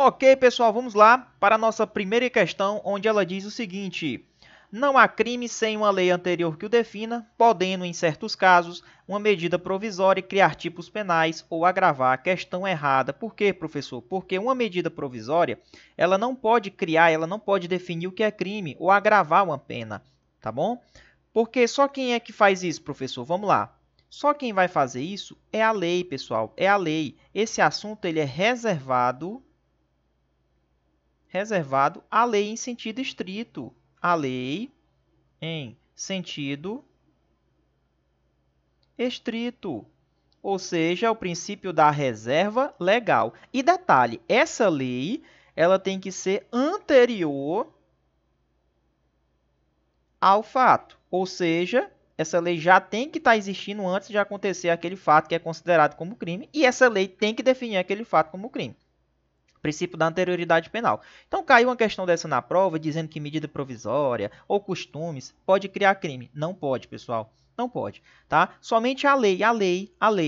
Ok, pessoal, vamos lá para a nossa primeira questão, onde ela diz o seguinte: não há crime sem uma lei anterior que o defina, podendo, em certos casos, uma medida provisória criar tipos penais ou agravar a questão errada. Por quê, professor? Porque uma medida provisória, ela não pode criar, ela não pode definir o que é crime ou agravar uma pena, tá bom? Porque só quem é que faz isso, professor? Vamos lá. Só quem vai fazer isso é a lei, pessoal, é a lei. Esse assunto ele é reservado à lei em sentido estrito. A lei em sentido estrito. Ou seja, o princípio da reserva legal. E detalhe, essa lei ela tem que ser anterior ao fato. Ou seja, essa lei já tem que estar existindo antes de acontecer aquele fato que é considerado como crime. E essa lei tem que definir aquele fato como crime. Princípio da anterioridade penal. Então, caiu uma questão dessa na prova, dizendo que medida provisória ou costumes pode criar crime. Não pode, pessoal. Não pode, tá? Somente a lei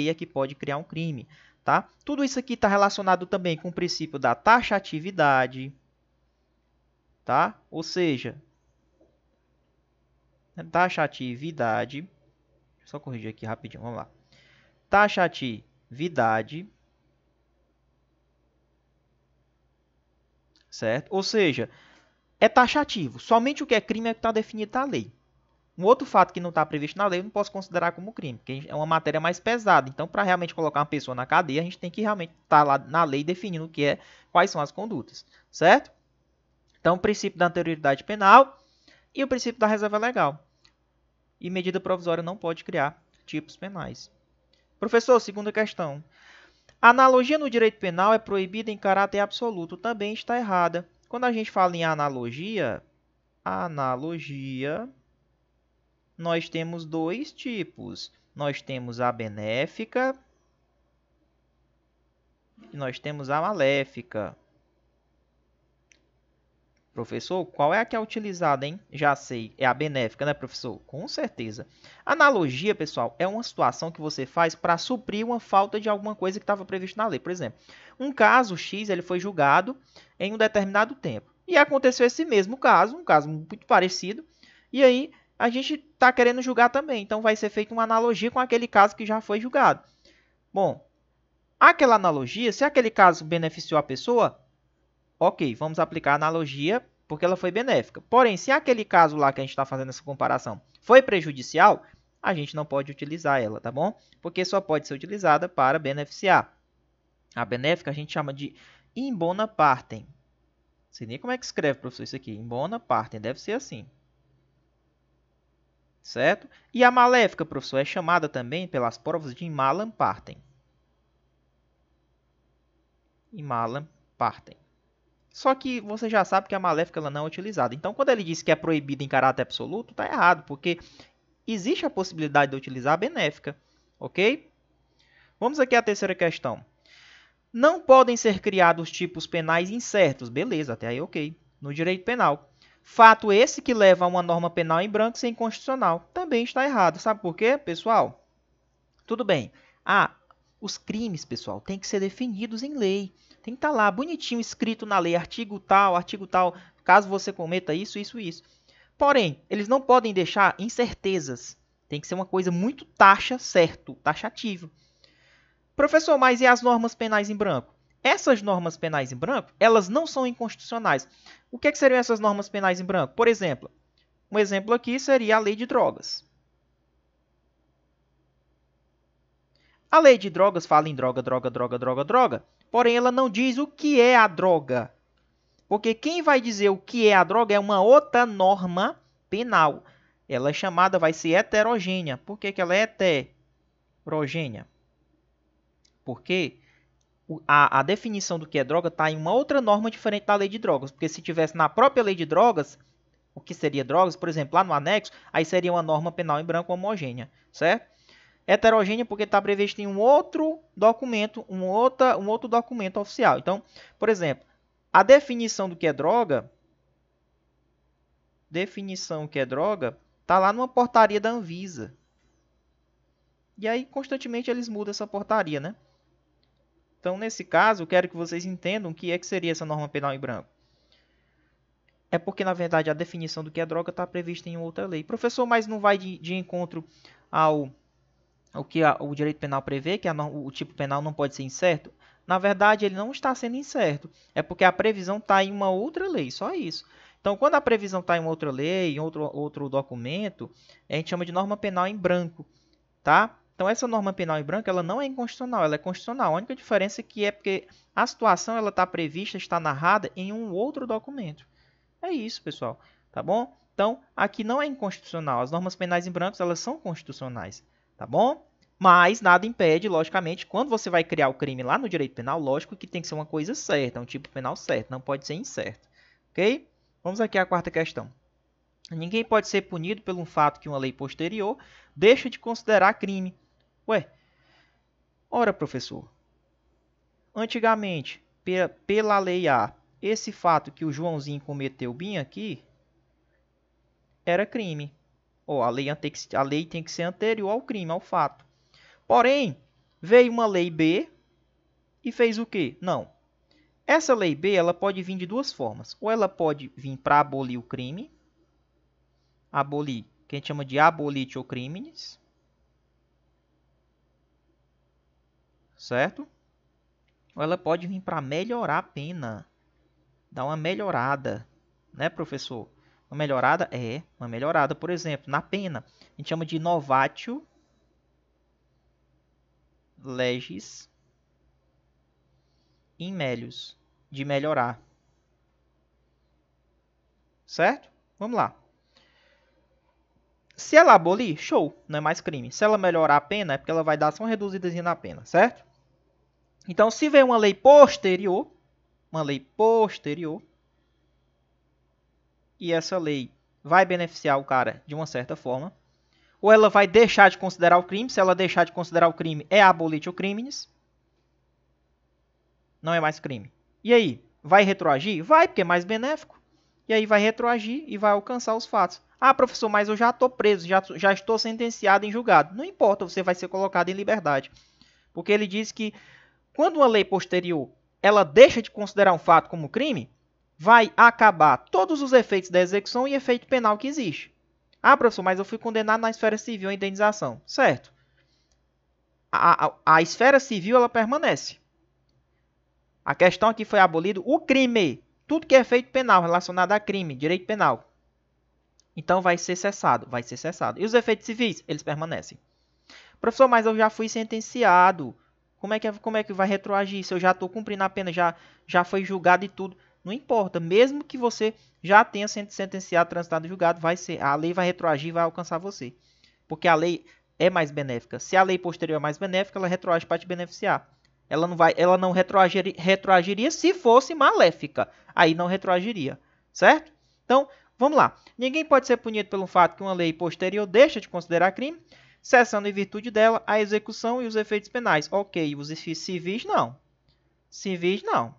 é que pode criar um crime, tá? Tudo isso aqui está relacionado também com o princípio da taxatividade, tá? Ou seja, taxatividade, só corrigir aqui rapidinho, vamos lá. Taxatividade, certo? Ou seja, é taxativo. Somente o que é crime é que está definido na lei. Um outro fato que não está previsto na lei, eu não posso considerar como crime, porque é uma matéria mais pesada. Então, para realmente colocar uma pessoa na cadeia, a gente tem que realmente estar lá na lei definindo o que é, quais são as condutas, certo? Então, o princípio da anterioridade penal e o princípio da reserva legal. E medida provisória não pode criar tipos penais. Professor, segunda questão. A analogia no direito penal é proibida em caráter absoluto. Também está errada. Quando a gente fala em analogia, nós temos dois tipos. Nós temos a benéfica e nós temos a maléfica. Professor, qual é a que é utilizada, hein? Já sei, é a benéfica, né, professor? Com certeza. Analogia, pessoal, é uma situação que você faz para suprir uma falta de alguma coisa que estava previsto na lei. Por exemplo, um caso X ele foi julgado em um determinado tempo. E aconteceu esse mesmo caso, um caso muito parecido, e aí a gente está querendo julgar também. Então vai ser feita uma analogia com aquele caso que já foi julgado. Bom, aquela analogia, se aquele caso beneficiou a pessoa, ok, vamos aplicar a analogia porque ela foi benéfica. Porém, se aquele caso lá que a gente está fazendo essa comparação foi prejudicial, a gente não pode utilizar ela, tá bom? Porque só pode ser utilizada para beneficiar. A benéfica a gente chama de in bona partem. Não sei nem como é que escreve, professor, isso aqui. In bona partem, deve ser assim. Certo? E a maléfica, professor, é chamada também pelas provas de in malam partem. In malam partem. Só que você já sabe que a maléfica ela não é utilizada. Então, quando ele diz que é proibida em caráter absoluto, está errado, porque existe a possibilidade de utilizar a benéfica, ok? Vamos aqui à terceira questão. Não podem ser criados tipos penais incertos. Beleza, até aí ok. No direito penal. Fato esse que leva a uma norma penal em branco ser inconstitucional. Também está errado. Sabe por quê, pessoal? Tudo bem. Os crimes, pessoal, têm que ser definidos em lei. Tem que estar lá, bonitinho, escrito na lei, artigo tal, caso você cometa isso, isso, isso. Porém, eles não podem deixar incertezas. Tem que ser uma coisa muito taxativo. Professor, mas e as normas penais em branco? Essas normas penais em branco, elas não são inconstitucionais. O que seriam essas normas penais em branco? Por exemplo, um exemplo aqui seria a lei de drogas. A lei de drogas fala em droga, porém ela não diz o que é a droga. Porque quem vai dizer o que é a droga é uma outra norma penal. Ela é chamada, vai ser heterogênea. Por que ela é heterogênea? Porque a definição do que é droga está em uma outra norma diferente da lei de drogas. Porque se tivesse na própria lei de drogas, o que seria drogas, por exemplo, lá no anexo, aí seria uma norma penal em branco homogênea, certo? Heterogênea porque está previsto em um outro documento, um outro documento oficial. Então, por exemplo, a definição do que é droga, está lá numa portaria da Anvisa. E aí, constantemente, eles mudam essa portaria, né? Então, nesse caso, eu quero que vocês entendam o que é que seria essa norma penal em branco. É porque, na verdade, a definição do que é droga está prevista em outra lei. Professor, mas não vai de encontro ao que o direito penal prevê, que o tipo penal não pode ser incerto? Na verdade, ele não está sendo incerto. É porque a previsão está em uma outra lei, só isso. Então, quando a previsão está em outra lei, em outro documento, a gente chama de norma penal em branco, tá? Então, essa norma penal em branco, ela não é inconstitucional, ela é constitucional. A única diferença é porque a situação ela está prevista, está narrada em um outro documento. É isso, pessoal, tá bom? Então, aqui não é inconstitucional. As normas penais em branco, elas são constitucionais, tá bom? Mas nada impede, logicamente, quando você vai criar o crime lá no direito penal, lógico que tem que ser uma coisa certa, um tipo penal certo, não pode ser incerto, ok? Vamos aqui à quarta questão. Ninguém pode ser punido por um fato que uma lei posterior deixa de considerar crime. Ué, ora, professor, antigamente, pela lei A, esse fato que o Joãozinho cometeu bem aqui era crime. Ou a lei tem que ser anterior ao crime, ao fato. Porém, veio uma lei B e fez o quê? Não. Essa lei B ela pode vir de duas formas. Ou ela pode vir para abolir o crime, abolir, que a gente chama de abolitio criminis, certo? Ou ela pode vir para melhorar a pena, dar uma melhorada, né, professor? Uma melhorada uma melhorada, por exemplo, na pena. A gente chama de novatio legis in melius, de melhorar. Certo? Vamos lá. Se ela abolir, show, não é mais crime. Se ela melhorar a pena, é porque ela vai dar só uma reduzidazinha na pena, certo? Então, se vem uma lei posterior, e essa lei vai beneficiar o cara de uma certa forma, ou ela vai deixar de considerar o crime, se ela deixar de considerar o crime, é abolitio criminis, não é mais crime. E aí, vai retroagir? Vai, porque é mais benéfico. E aí vai retroagir e vai alcançar os fatos. Ah, professor, mas eu já estou preso, já estou sentenciado em julgado. Não importa, você vai ser colocado em liberdade. Porque ele diz que quando uma lei posterior ela deixa de considerar um fato como crime, vai acabar todos os efeitos da execução e efeito penal que existe. Ah, professor, mas eu fui condenado na esfera civil à indenização. Certo. A esfera civil ela permanece. A questão aqui foi abolido o crime. Tudo que é efeito penal relacionado a crime, direito penal. Então vai ser cessado, E os efeitos civis, eles permanecem. Professor, mas eu já fui sentenciado. Como é que vai retroagir? Se eu já estou cumprindo a pena, já foi julgado e tudo. Não importa, mesmo que você já tenha sido sentenciado, transitado e julgado, a lei vai retroagir e vai alcançar você. Porque a lei é mais benéfica. Se a lei posterior é mais benéfica, ela retroage para te beneficiar. Ela não retroagiria se fosse maléfica. Aí não retroagiria, certo? Então, vamos lá. Ninguém pode ser punido pelo fato que uma lei posterior deixa de considerar crime, cessando em virtude dela a execução e os efeitos penais. Ok, os civis não. Civis não.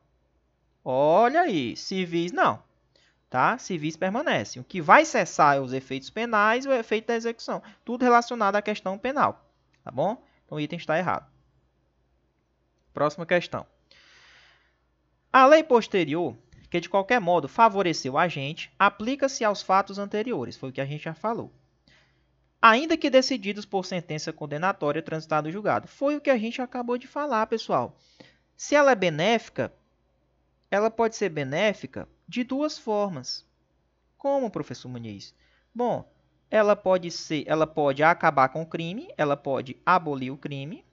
Olha aí, civis não. Tá? Civis permanecem. O que vai cessar é os efeitos penais e o efeito da execução. Tudo relacionado à questão penal. Tá bom? Então o item está errado. Próxima questão. A lei posterior, que de qualquer modo favoreceu o agente, aplica-se aos fatos anteriores. Foi o que a gente já falou. Ainda que decididos por sentença condenatória transitada no julgado. Foi o que a gente acabou de falar, pessoal. Se ela é benéfica, ela pode ser benéfica de duas formas. Como, professor Muniz? Bom, ela pode acabar com o crime, ela pode abolir o crime,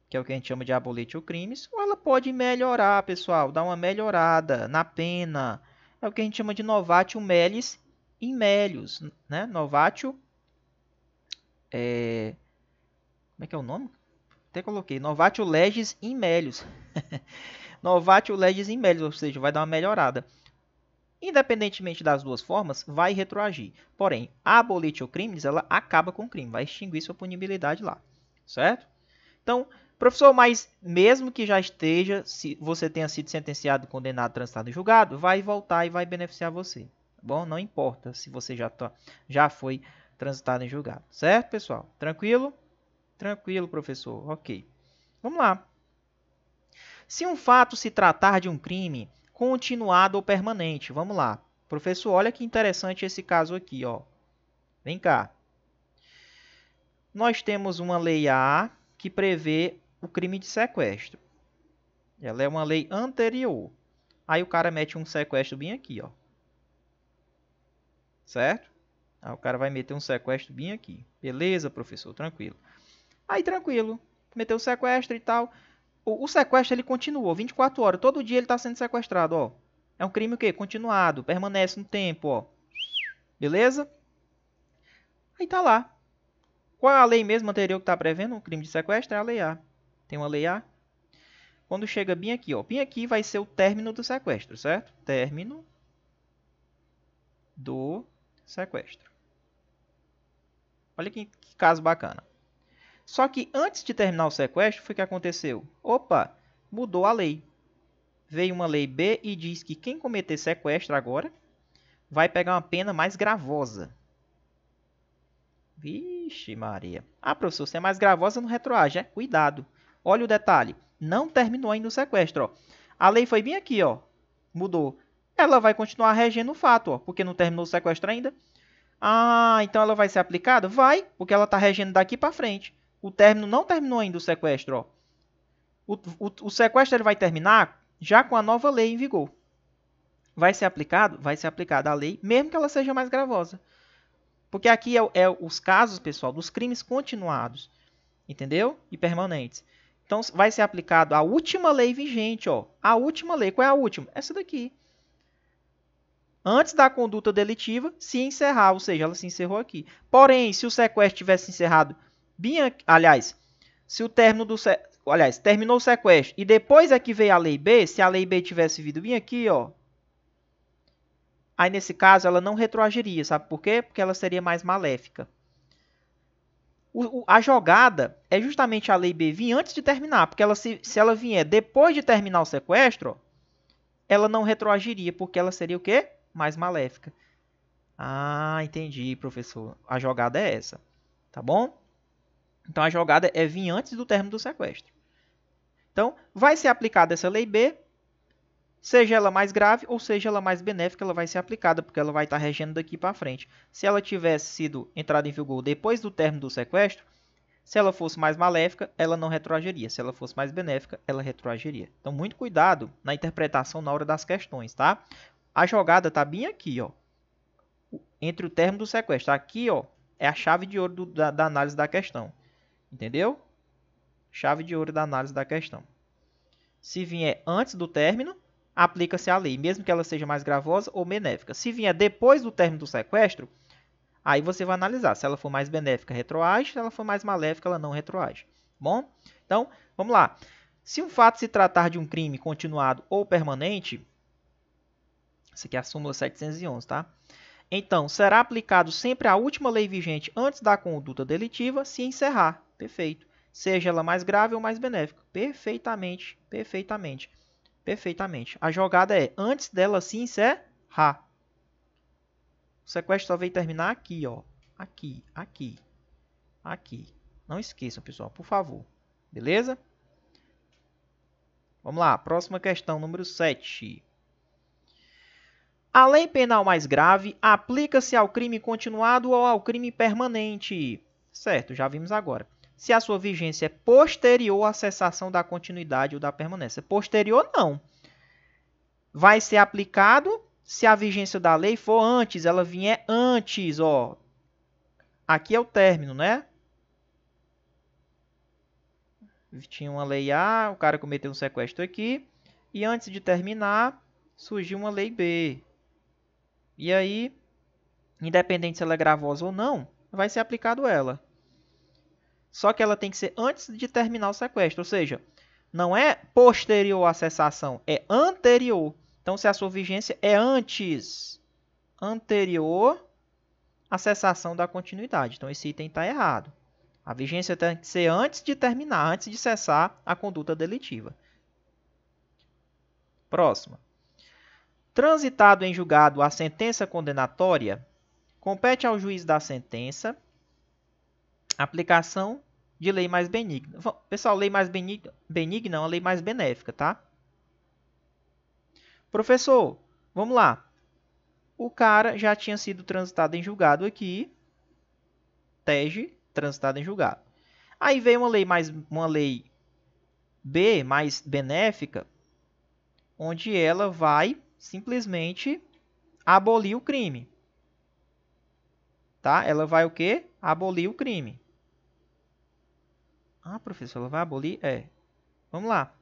que é o que a gente chama de abolitio crimes, ou ela pode melhorar, pessoal, dar uma melhorada na pena. É o que a gente chama de novatio melis in melius, né? Novatio, como é que é o nome? Até coloquei, novatio legis in melius. Novatio legis in melius, ou seja, vai dar uma melhorada. Independentemente das duas formas, vai retroagir. Porém, a abolitio crimes, ela acaba com o crime, vai extinguir sua punibilidade lá, certo? Então, professor, mas mesmo que já esteja, se você tenha sido sentenciado, condenado, transitado e julgado, vai voltar e vai beneficiar você. Tá bom? Não importa se você já foi transitado e julgado. Certo, pessoal? Tranquilo? Tranquilo, professor. Ok. Vamos lá. Se um fato se tratar de um crime continuado ou permanente, vamos lá. Professor, olha que interessante esse caso aqui, ó. Vem cá. Nós temos uma lei A que prevê o crime de sequestro. Ela é uma lei anterior. Aí o cara mete um sequestro bem aqui, ó. Certo? Aí o cara vai meter um sequestro bem aqui. Beleza, professor, tranquilo. Aí tranquilo. Meteu o sequestro e tal. O sequestro ele continuou 24 horas. Todo dia ele está sendo sequestrado, ó. É um crime o quê? Continuado. Permanece no tempo, ó. Beleza? Aí tá lá. Qual é a lei mesmo anterior que está prevendo o crime de sequestro? É a lei A. Tem uma lei A. Quando chega bem aqui, ó. Bem aqui vai ser o término do sequestro, certo? Término do sequestro. Olha que caso bacana. Só que antes de terminar o sequestro, foi o que aconteceu? Opa, mudou a lei. Veio uma lei B e diz que quem cometer sequestro agora vai pegar uma pena mais gravosa. Vixe Maria. Ah, professor, se é mais gravosa, não retroage, é? Cuidado. Olha o detalhe. Não terminou ainda o sequestro, ó. A lei foi bem aqui, ó. Mudou. Ela vai continuar regendo o fato, ó, porque não terminou o sequestro ainda. Ah, então ela vai ser aplicada? Vai, porque ela está regendo daqui para frente. O término não terminou ainda o sequestro, ó. O sequestro ele vai terminar já com a nova lei em vigor. Vai ser aplicado? Vai ser aplicada a lei, mesmo que ela seja mais gravosa. Porque aqui é os casos, pessoal, dos crimes continuados. Entendeu? E permanentes. Então, vai ser aplicado a última lei vigente, ó. A última lei. Qual é a última? Essa daqui. Antes da conduta delitiva se encerrar, ou seja, ela se encerrou aqui. Porém, se o sequestro tivesse encerrado bem, aliás, se o término do terminou o sequestro e depois é que veio a lei B, se a lei B tivesse vindo bem aqui, ó, aí nesse caso ela não retroagiria, sabe por quê? Porque ela seria mais maléfica. A jogada é justamente a lei B vir antes de terminar, porque se ela vier depois de terminar o sequestro, ó, ela não retroagiria, porque ela seria o quê? Mais maléfica. Ah, entendi, professor. A jogada é essa, tá bom? Então, a jogada é vir antes do término do sequestro. Então, vai ser aplicada essa lei B, seja ela mais grave ou seja ela mais benéfica, ela vai ser aplicada, porque ela vai estar regendo daqui para frente. Se ela tivesse sido entrada em vigor depois do término do sequestro, se ela fosse mais maléfica, ela não retroagiria. Se ela fosse mais benéfica, ela retroagiria. Então, muito cuidado na interpretação na hora das questões, tá? A jogada está bem aqui, ó, entre o término do sequestro. Aqui, ó, é a chave de ouro da análise da questão. Entendeu? Chave de ouro da análise da questão. Se vier antes do término, aplica-se a lei, mesmo que ela seja mais gravosa ou benéfica. Se vier depois do término do sequestro, aí você vai analisar. Se ela for mais benéfica, retroage. Se ela for mais maléfica, ela não retroage. Bom? Então, vamos lá. Se um fato se tratar de um crime continuado ou permanente, essa aqui é a súmula 711, tá? Então, será aplicado sempre a última lei vigente antes da conduta delitiva se encerrar. Perfeito. Seja ela mais grave ou mais benéfica. Perfeitamente, perfeitamente, perfeitamente. A jogada é antes dela se encerrar. O sequestro só veio terminar aqui, ó. Aqui, aqui, aqui. Não esqueçam, pessoal, por favor. Beleza? Vamos lá, próxima questão, número 7. A lei penal mais grave aplica-se ao crime continuado ou ao crime permanente. Certo, já vimos agora. Se a sua vigência é posterior à cessação da continuidade ou da permanência. Posterior, não. Vai ser aplicado se a vigência da lei for antes, ela vier antes, ó. Aqui é o término, né? Tinha uma lei A, o cara cometeu um sequestro aqui. E antes de terminar, surgiu uma lei B. E aí, independente se ela é gravosa ou não, vai ser aplicado ela. Só que ela tem que ser antes de terminar o sequestro, ou seja, não é posterior à cessação, é anterior. Então, se a sua vigência é anterior à cessação da continuidade. Então, esse item está errado. A vigência tem que ser antes de terminar, antes de cessar a conduta delitiva. Próxima. Transitado em julgado a sentença condenatória, compete ao juiz da sentença aplicação de lei mais benigna. Pessoal, lei mais benigna é uma lei mais benéfica, tá? Professor, vamos lá. O cara já tinha sido transitado em julgado aqui, tege, transitado em julgado. Aí veio uma lei B, mais benéfica, onde ela vai simplesmente abolir o crime. Tá? Ela vai o quê? Abolir o crime. Ah, professor, ela vai abolir? É. Vamos lá.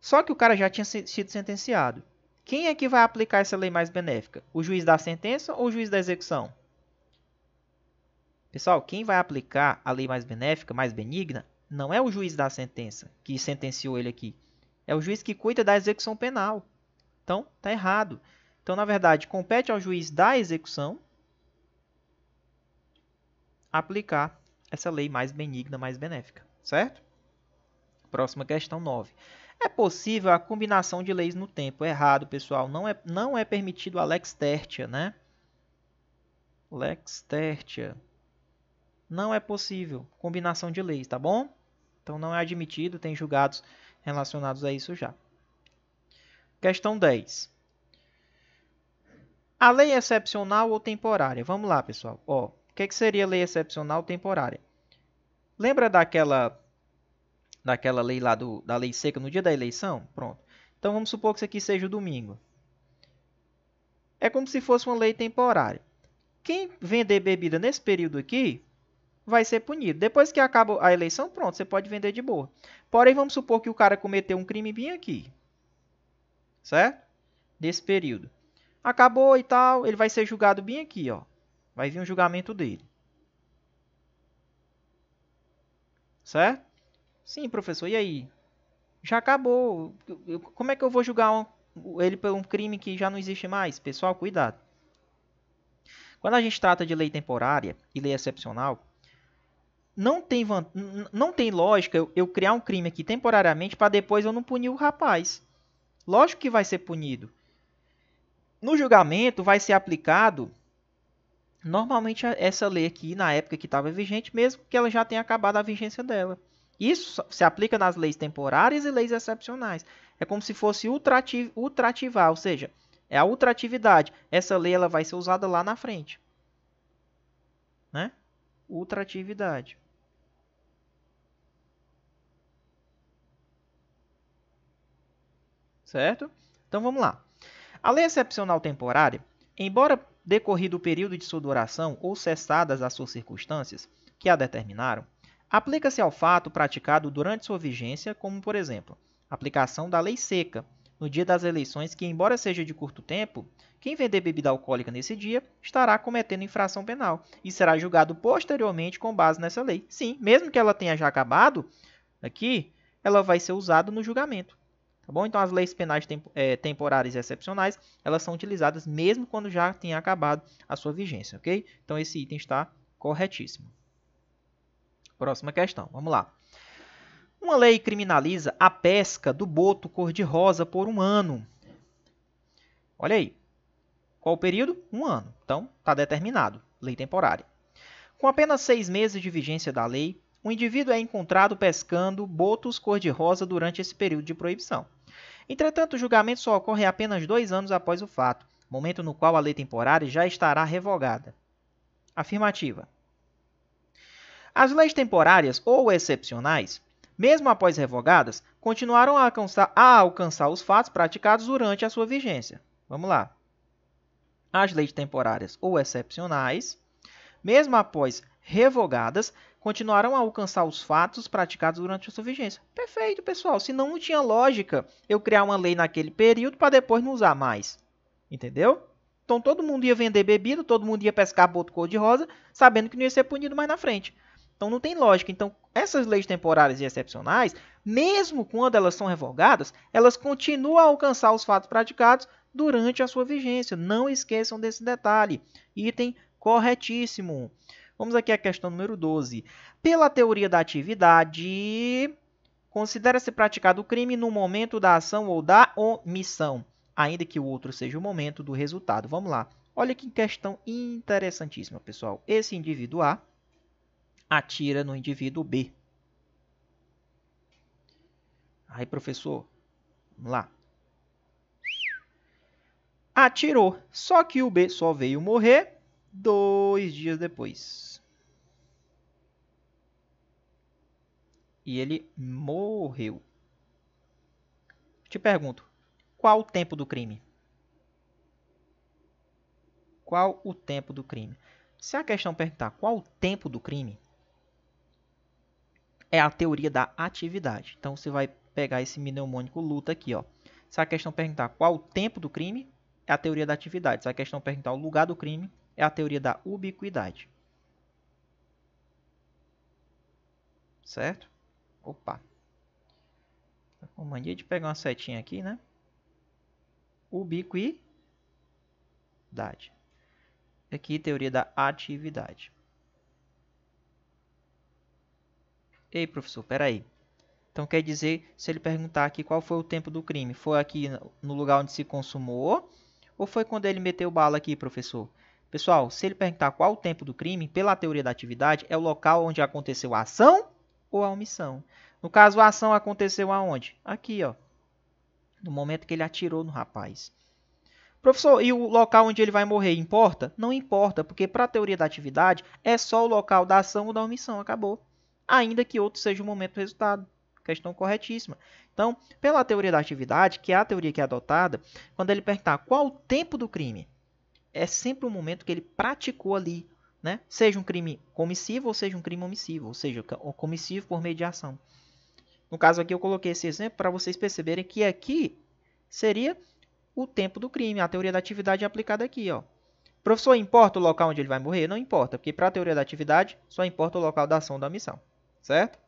Só que o cara já tinha sido sentenciado. Quem é que vai aplicar essa lei mais benéfica? O juiz da sentença ou o juiz da execução? Pessoal, quem vai aplicar a lei mais benéfica, mais benigna, não é o juiz da sentença, que sentenciou ele aqui. É o juiz que cuida da execução penal. Então, tá errado. Então, na verdade, compete ao juiz da execução aplicar essa lei mais benigna, mais benéfica, certo? Próxima questão 9. É possível a combinação de leis no tempo? Errado, pessoal. Não é permitido a lex tertia, né? Lex tertia. Não é possível combinação de leis, tá bom? Então não é admitido, tem julgados relacionados a isso já. Questão 10. A lei excepcional ou temporária? Vamos lá, pessoal. Ó, o que seria lei excepcional ou temporária? Lembra daquela lei lá da lei seca no dia da eleição? Pronto. Então vamos supor que isso aqui seja o domingo. É como se fosse uma lei temporária. Quem vender bebida nesse período aqui vai ser punido. Depois que acaba a eleição, pronto, você pode vender de boa. Porém, vamos supor que o cara cometeu um crime bem aqui. Certo? Nesse período. Acabou e tal, ele vai ser julgado bem aqui, ó. Vai vir um julgamento dele. Certo? Sim, professor, e aí? Já acabou. Como é que eu vou julgar ele por um crime que já não existe mais? Pessoal, cuidado. Quando a gente trata de lei temporária e lei excepcional, não tem lógica eu criar um crime aqui temporariamente para depois eu não punir o rapaz. Lógico que vai ser punido. No julgamento vai ser aplicado normalmente essa lei aqui na época que estava vigente, mesmo que ela já tenha acabado a vigência dela. Isso se aplica nas leis temporárias e leis excepcionais. É como se fosse ultrativar, ou seja, é a ultratividade. Essa lei ela vai ser usada lá na frente. Né? Ultratividade. Certo? Então vamos lá. A lei excepcional temporária, embora decorrido o período de sua duração ou cessadas as suas circunstâncias que a determinaram, aplica-se ao fato praticado durante sua vigência, como, por exemplo, a aplicação da lei seca, no dia das eleições, que, embora seja de curto tempo, quem vender bebida alcoólica nesse dia estará cometendo infração penal e será julgado posteriormente com base nessa lei. Sim, mesmo que ela tenha já acabado, aqui, ela vai ser usada no julgamento. Tá bom? Então, as leis penais temporárias e excepcionais, elas são utilizadas mesmo quando já tenha acabado a sua vigência, ok? Então, esse item está corretíssimo. Próxima questão, vamos lá. Uma lei criminaliza a pesca do boto cor-de-rosa por 1 ano. Olha aí. Qual o período? 1 ano. Então, está determinado. Lei temporária. Com apenas 6 meses de vigência da lei, o indivíduo é encontrado pescando botos cor-de-rosa durante esse período de proibição. Entretanto, o julgamento só ocorre apenas 2 anos após o fato, momento no qual a lei temporária já estará revogada. Afirmativa. As leis temporárias ou excepcionais, mesmo após revogadas, continuaram a alcançar os fatos praticados durante a sua vigência. Vamos lá. As leis temporárias ou excepcionais, mesmo após revogadas, continuarão a alcançar os fatos praticados durante a sua vigência. Perfeito, pessoal. Senão não tinha lógica eu criar uma lei naquele período para depois não usar mais. Entendeu? Então todo mundo ia vender bebida, todo mundo ia pescar boto cor-de-rosa, sabendo que não ia ser punido mais na frente. Então não tem lógica. Então essas leis temporárias e excepcionais, mesmo quando elas são revogadas, elas continuam a alcançar os fatos praticados durante a sua vigência. Não esqueçam desse detalhe. Item corretíssimo. Vamos aqui à questão número 12. Pela teoria da atividade, considera-se praticado o crime no momento da ação ou da omissão, ainda que o outro seja o momento do resultado. Vamos lá. Olha que questão interessantíssima, pessoal. Esse indivíduo A atira no indivíduo B. Aí, professor, vamos lá. Atirou, só que o B só veio morrer 2 dias depois. E ele morreu. Te pergunto, qual o tempo do crime? Qual o tempo do crime? Se a questão perguntar qual o tempo do crime, é a teoria da atividade. Então, você vai pegar esse mnemônico luta aqui, ó. Se a questão perguntar qual o tempo do crime, é a teoria da atividade. Se a questão perguntar o lugar do crime, é a teoria da ubiquidade. Certo? Opa. Tô com mania de pegar uma setinha aqui, né? Ubiquidade. Aqui, teoria da atividade. Ei, professor, peraí. Então, quer dizer, se ele perguntar aqui qual foi o tempo do crime, foi aqui no lugar onde se consumou ou foi quando ele meteu bala aqui, professor? Pessoal, se ele perguntar qual o tempo do crime, pela teoria da atividade, é o local onde aconteceu a ação ou a omissão. No caso, a ação aconteceu aonde? Aqui, ó. No momento que ele atirou no rapaz. Professor, e o local onde ele vai morrer importa? Não importa, porque para a teoria da atividade é só o local da ação ou da omissão, acabou. Ainda que outro seja o momento do resultado. Questão corretíssima. Então, pela teoria da atividade, que é a teoria que é adotada, quando ele perguntar qual o tempo do crime, é sempre o momento que ele praticou ali, né? Seja um crime comissivo ou seja um crime omissivo, ou seja, o comissivo por meio de ação. No caso aqui eu coloquei esse exemplo para vocês perceberem que aqui seria o tempo do crime, a teoria da atividade é aplicada aqui, ó. Professor, importa o local onde ele vai morrer? Não importa, porque para a teoria da atividade só importa o local da ação ou da omissão, certo?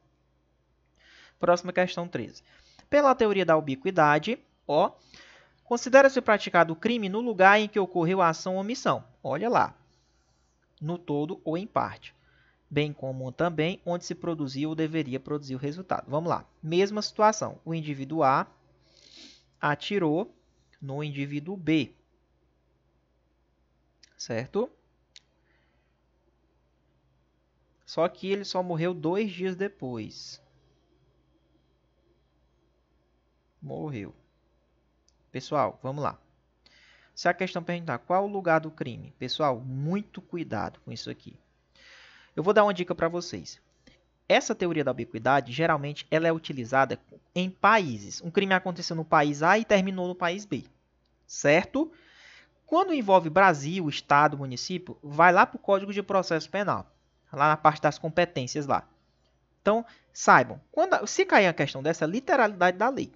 Próxima questão 13. Pela teoria da ubiquidade, ó, considera-se praticado o crime no lugar em que ocorreu a ação ou omissão. Olha lá, no todo ou em parte. Bem como também onde se produziu ou deveria produzir o resultado. Vamos lá, mesma situação. O indivíduo A atirou no indivíduo B, certo? Só que ele só morreu 2 dias depois. Morreu. Pessoal, vamos lá. Se a questão perguntar qual o lugar do crime, pessoal, muito cuidado com isso aqui. Eu vou dar uma dica para vocês. Essa teoria da ubiquidade, geralmente, ela é utilizada em países. Um crime aconteceu no país A e terminou no país B, certo? Quando envolve Brasil, Estado, município, vai lá para o Código de Processo Penal, lá na parte das competências lá. Então, saibam, se cair a questão dessa literalidade da lei,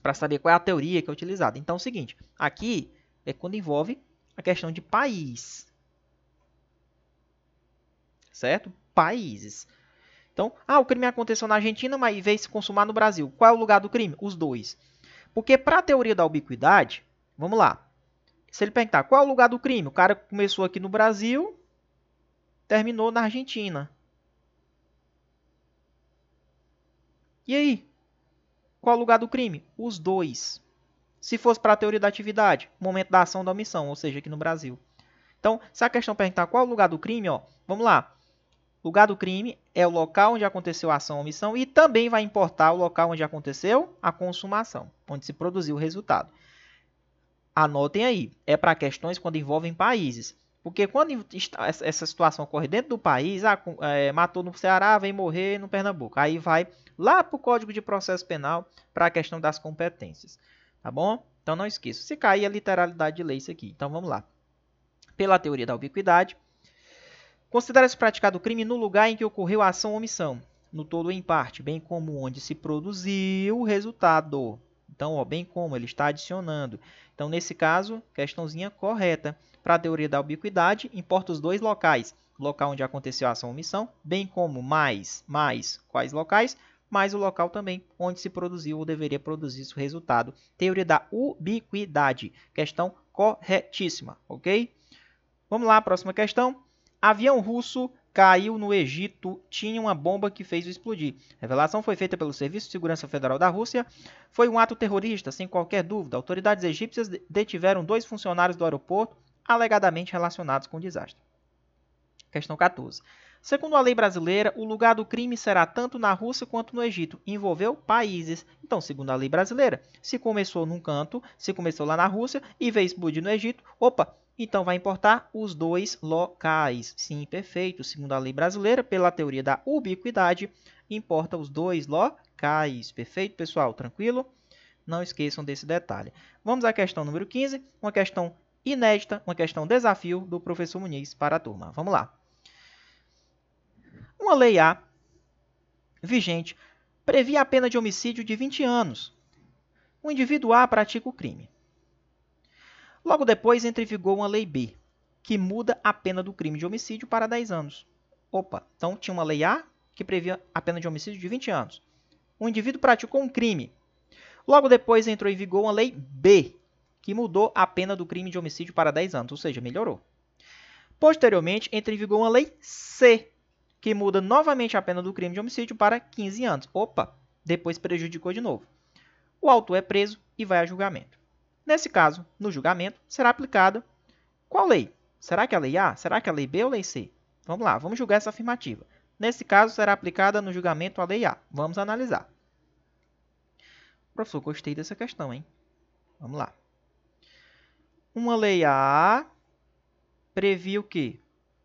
para saber qual é a teoria que é utilizada. Então, é o seguinte, aqui é quando envolve a questão de país, certo? Países. Então, o crime aconteceu na Argentina, mas veio se consumar no Brasil. Qual é o lugar do crime? Os dois. Porque para a teoria da ubiquidade, vamos lá. Se ele perguntar qual é o lugar do crime, o cara começou aqui no Brasil, terminou na Argentina. E aí? Qual é o lugar do crime? Os dois. Se fosse para a teoria da atividade, momento da ação da omissão, ou seja, aqui no Brasil. Então, se a questão perguntar qual é o lugar do crime, ó, vamos lá. O lugar do crime é o local onde aconteceu a ação ou omissão e também vai importar o local onde aconteceu a consumação, onde se produziu o resultado. Anotem aí, é para questões quando envolvem países. Porque quando essa situação ocorre dentro do país, matou no Ceará, vem morrer no Pernambuco. Aí vai lá para o Código de Processo Penal para a questão das competências. Tá bom? Então não esqueça. Se cair a literalidade de lei isso aqui. Então vamos lá. Pela teoria da ubiquidade, considera-se praticado o crime no lugar em que ocorreu a ação ou omissão, no todo ou em parte, bem como onde se produziu o resultado. Então, ó, bem como, ele está adicionando. Então, nesse caso, questãozinha correta. Para a teoria da ubiquidade, importa os dois locais. O local onde aconteceu a ação ou omissão, bem como mais quais locais, mais o local também onde se produziu ou deveria produzir o resultado. Teoria da ubiquidade. Questão corretíssima, ok? Vamos lá, próxima questão. Avião russo caiu no Egito, tinha uma bomba que fez o explodir. A revelação foi feita pelo Serviço de Segurança Federal da Rússia. Foi um ato terrorista, sem qualquer dúvida. Autoridades egípcias detiveram 2 funcionários do aeroporto, alegadamente relacionados com o desastre. Questão 14. Segundo a lei brasileira, o lugar do crime será tanto na Rússia quanto no Egito. Envolveu países. Então, segundo a lei brasileira, se começou num canto, se começou lá na Rússia e veio explodir no Egito, opa, então vai importar os dois locais. Sim, perfeito. Segundo a lei brasileira, pela teoria da ubiquidade, importa os dois locais. Perfeito, pessoal? Tranquilo? Não esqueçam desse detalhe. Vamos à questão número 15, uma questão inédita, uma questão desafio do professor Muniz para a turma. Vamos lá. Uma lei A vigente previa a pena de homicídio de 20 anos. O indivíduo A pratica o crime. Logo depois entra em vigor uma lei B, que muda a pena do crime de homicídio para 10 anos. Opa, então tinha uma lei A que previa a pena de homicídio de 20 anos. O indivíduo praticou um crime. Logo depois entrou em vigor uma lei B, que mudou a pena do crime de homicídio para 10 anos, ou seja, melhorou. Posteriormente, entra em vigor uma lei C, que muda novamente a pena do crime de homicídio para 15 anos. Opa, depois prejudicou de novo. O autor é preso e vai a julgamento. Nesse caso, no julgamento, será aplicada qual lei? Será que é a lei A? Será que é a lei B ou a lei C? Vamos lá, vamos julgar essa afirmativa. Nesse caso, será aplicada no julgamento a lei A. Vamos analisar. Professor, gostei dessa questão, hein? Vamos lá. Uma lei A previa o quê?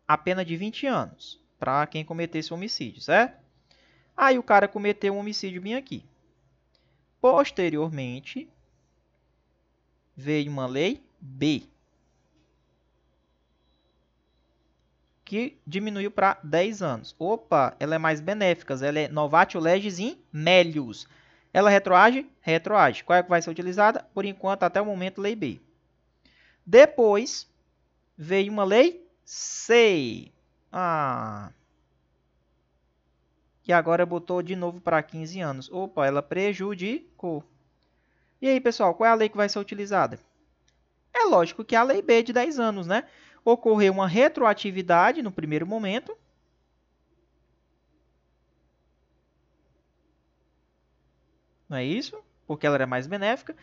A pena de 20 anos para quem cometesse homicídio, certo? Aí o cara cometeu um homicídio bem aqui. Posteriormente, veio uma lei B, que diminuiu para 10 anos. Opa, ela é mais benéfica, ela é novatio legis in melius. Ela retroage? Retroage. Qual é que vai ser utilizada? Por enquanto, até o momento, lei B. Depois, veio uma lei C. E agora botou de novo para 15 anos. Opa, ela prejudicou. E aí, pessoal, qual é a lei que vai ser utilizada? É lógico que é a lei B de 10 anos, né? Ocorreu uma retroatividade no primeiro momento. Não é isso? Porque ela era mais benéfica.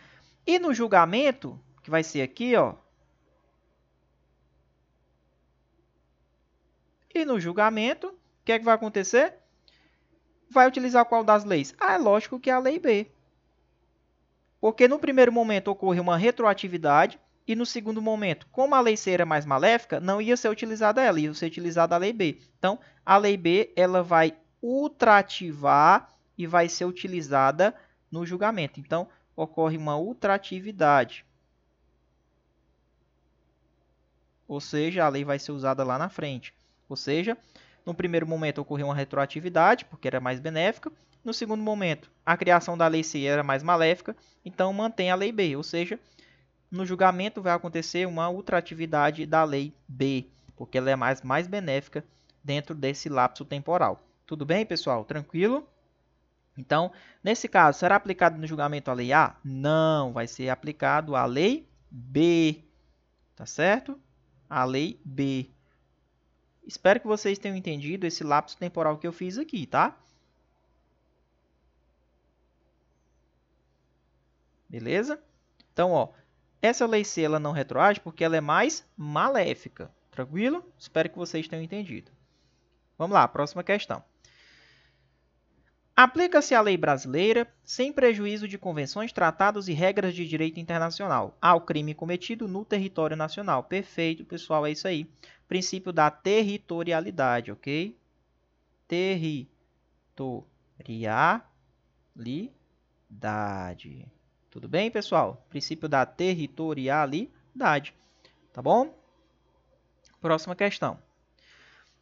E no julgamento, que vai ser aqui, ó. E no julgamento, o que é que vai acontecer? Vai utilizar qual das leis? É lógico que é a lei B. Porque no primeiro momento ocorreu uma retroatividade e no segundo momento, como a lei C era mais maléfica, não ia ser utilizada ela, ia ser utilizada a lei B. Então, a lei B ela vai ultrativar e vai ser utilizada no julgamento. Então, ocorre uma ultratividade. Ou seja, a lei vai ser usada lá na frente. Ou seja, no primeiro momento ocorreu uma retroatividade, porque era mais benéfica. No segundo momento, a criação da lei C era mais maléfica, então mantém a lei B. Ou seja, no julgamento vai acontecer uma ultratividade da lei B, porque ela é mais benéfica dentro desse lapso temporal. Tudo bem, pessoal? Tranquilo? Então, nesse caso, será aplicado no julgamento a lei A? Não, vai ser aplicado a lei B. Tá certo? A lei B. Espero que vocês tenham entendido esse lapso temporal que eu fiz aqui, tá? Beleza? Então, ó, essa lei C ela não retroage porque ela é mais maléfica. Tranquilo? Espero que vocês tenham entendido. Vamos lá, próxima questão. Aplica-se a lei brasileira, sem prejuízo de convenções, tratados e regras de direito internacional, ao crime cometido no território nacional. Perfeito, pessoal, é isso aí. Princípio da territorialidade, ok? Territorialidade. Tudo bem, pessoal? Princípio da territorialidade. Tá bom? Próxima questão.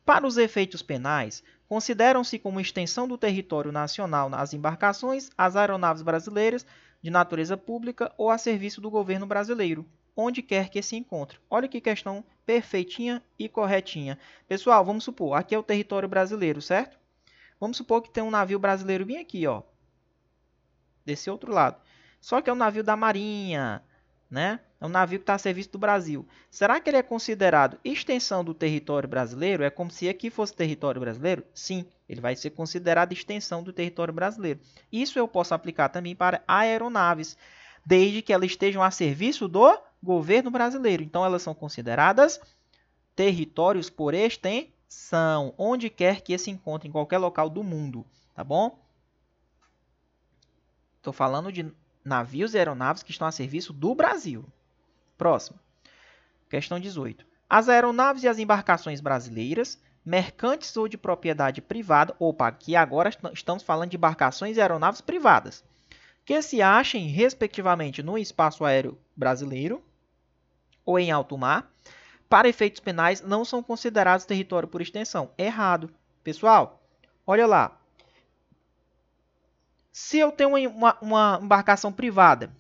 Para os efeitos penais, consideram-se como extensão do território nacional as embarcações, as aeronaves brasileiras de natureza pública ou a serviço do governo brasileiro, onde quer que se encontre. Olha que questão perfeitinha e corretinha. Pessoal, vamos supor, aqui é o território brasileiro, certo? Vamos supor que tem um navio brasileiro bem aqui, ó, desse outro lado. Só que é um navio da Marinha, né? É um navio que está a serviço do Brasil. Será que ele é considerado extensão do território brasileiro? É como se aqui fosse território brasileiro? Sim, ele vai ser considerado extensão do território brasileiro. Isso eu posso aplicar também para aeronaves, desde que elas estejam a serviço do governo brasileiro. Então, elas são consideradas territórios por extensão. extensão, onde quer que se encontre, em qualquer local do mundo, tá bom? Estou falando de navios e aeronaves que estão a serviço do Brasil. Próximo. Questão 18. As aeronaves e as embarcações brasileiras, mercantes ou de propriedade privada, opa, aqui agora estamos falando de embarcações e aeronaves privadas, que se achem, respectivamente, no espaço aéreo brasileiro ou em alto mar, para efeitos penais, não são considerados território por extensão. Errado. Pessoal, olha lá. Se eu tenho uma embarcação privada